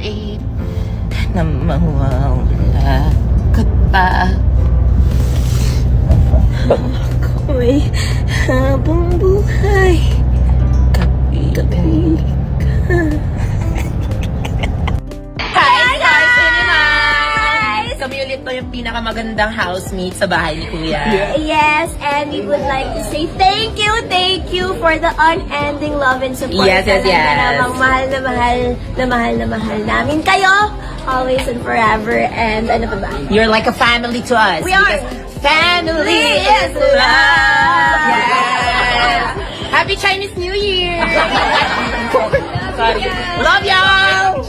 afraid na mawawala ka pa. Ako'y habang buhay. Gabi ka. Kami ulit po yung pinakamagandang housemate sa bahay ni Kuya. Yes, and we would like to say thank you for the unending love and support. Yes. Namang mahal na mahal namin kayo, always and forever, and ano pa ba? You're like a family to us. We are. Family is love. Yes. Happy Chinese New Year. Sorry. Love y'all.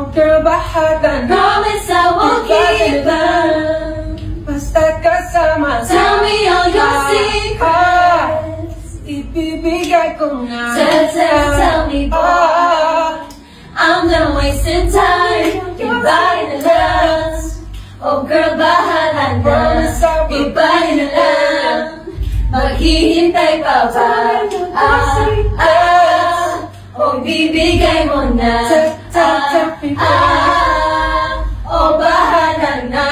Girl, bahagan. Promise I won't keep them. Basta kasama. Tell me all your secrets. Ibibigay ko na. Tell me, boy. I'm done wasting time. Goodbye na lang. Oh girl, bahala na. Goodbye na lang. Maghihintay pa ba? Oh, bibigay mo na. Oh, bahala na.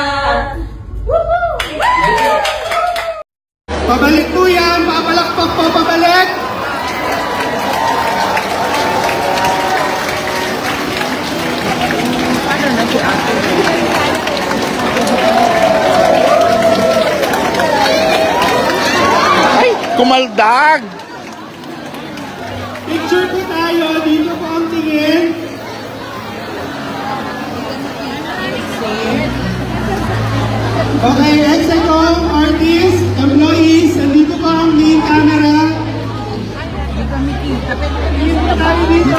Pabalik po yan. Papalakpak po, pabalik. Ano na si Ate? Ay, kumaldag! Picture po tayo. Dito po ang tingin. Okay, Execo, artists, employees, nandito po ang main camera. Tingin po tayo dito.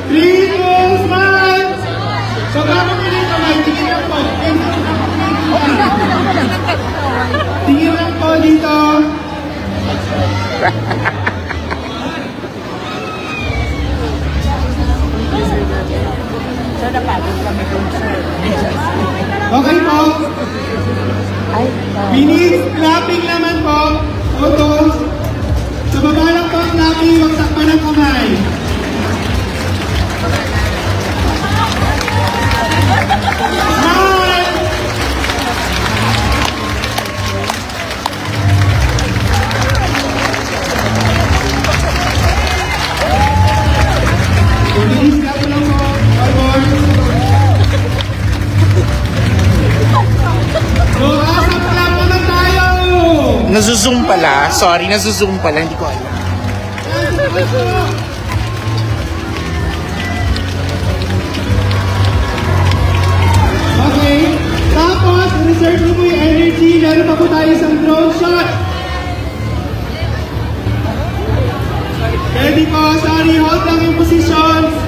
3, 2, 1. So, bago po dito, may tingin lang po. Tingin lang po dito. Okay po. Minutes, clapping naman po. Photos. Sa baba lang po ang clapping, huwag takpan ng kamay. Smile! Minutes, clap lang po. Nasuzoom pala. Sorry, nasuzoom pala. Hindi ko alam. Okay. Tapos, reserve mo yung energy. Meron pa po tayo isang drone shot. Ready po. Sorry, hold lang yung positions.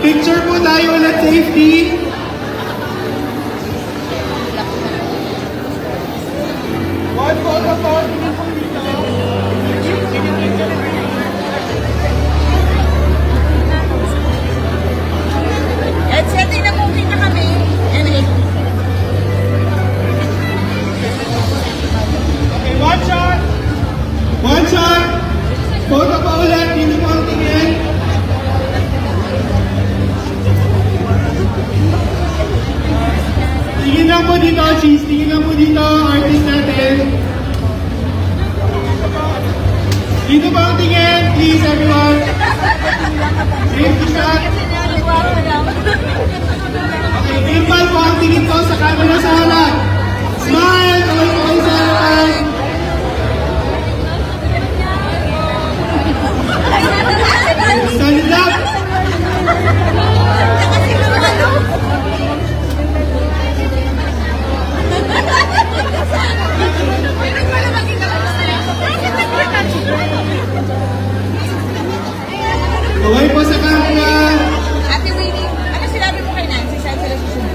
Picture po tayo ulit, safety. One photo po. At setting na moving na kami. Okay, one shot. One shot. Photo pa ulit. Dito po ang tingin. Tingin lang po dito, cheese. Tingin lang po dito, artist natin. Dito po ang tingin. Please, everyone. Safety shot. Okay, Impal po ang tingin po sa camera sa harap. Smile! Kawal po kayo sa harapan. Stand up! Kawal po sa camera. Ate Winnie, ano sinabi mo kay Nancy? Saan sila susunod?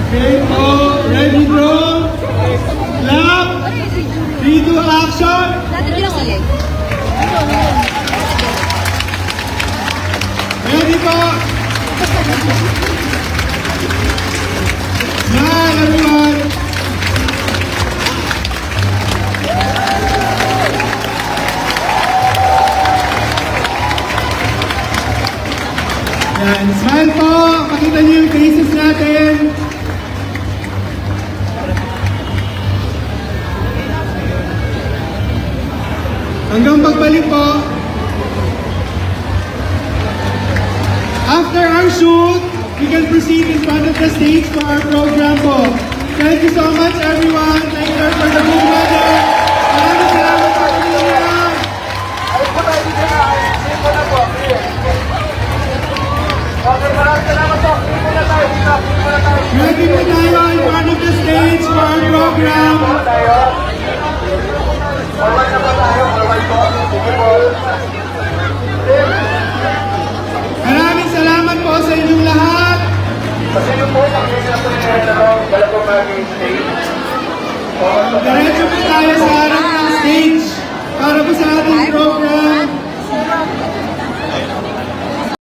Okay, oh, ready, bro? Clap! 3, 2, action! Ready po! Smile, everyone! Yan, smile po! Pakita niyo yung faces natin. Hanggang pagbalik po. After our shoot, we can proceed in front of the stage for our program po. Thank you so much everyone. Thank you for the good weather. Maraming salamat po sa inyo. Ready po tayo in front of the stage for our program. Maraming salamat po sa inyong lahat. Diretso po tayo sa harap ng stage para po sa ating program.